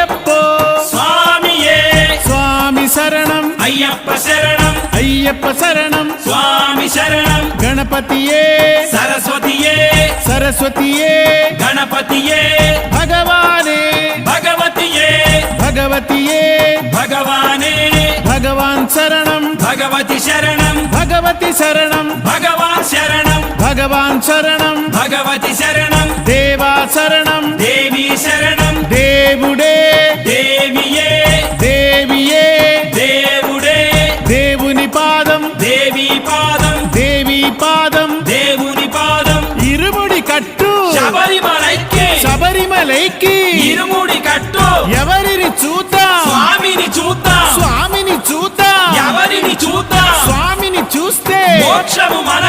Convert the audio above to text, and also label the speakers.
Speaker 1: అయ్యప్పో
Speaker 2: స్వామియే
Speaker 1: స్వామి శరణం
Speaker 2: అయ్యప్ప శరణం
Speaker 1: అయ్యప్ప శరణం
Speaker 2: స్వామి శరణం
Speaker 1: గణపతియే
Speaker 2: సరస్వతియే
Speaker 1: సరస్వతియే
Speaker 2: గణపతియే
Speaker 1: భగవానే
Speaker 2: భగవతియే
Speaker 1: భగవతియే
Speaker 2: భగవానే
Speaker 1: భగవాన్ శరణం
Speaker 2: భగవతి శరణం
Speaker 1: భగవతి శరణం
Speaker 2: భగవాన్ శరణం
Speaker 1: భగవాన్ శరణం
Speaker 2: భగవతి శరణం
Speaker 1: దేవా శరణం
Speaker 2: దేవి శరణం
Speaker 1: దేవుడే
Speaker 2: దేవియే
Speaker 1: దేవియే
Speaker 2: దేవుడే
Speaker 1: దేవుని పాదం
Speaker 2: దేవి పాదం
Speaker 1: దేవి పాదం
Speaker 2: దేవుని పాదం
Speaker 1: ఇరుముడి కట్టు
Speaker 2: శబరిమలైకి
Speaker 1: శబరిమలైకి
Speaker 2: ఇరుముడి కట్టు
Speaker 1: ఎవరిని చూద్దాం
Speaker 2: స్వామిని చూద్దాం
Speaker 1: స్వామిని చూద్దాం
Speaker 2: ఎవరిని చూద్దాం
Speaker 1: స్వామిని చూస్తే
Speaker 2: మోక్షము మన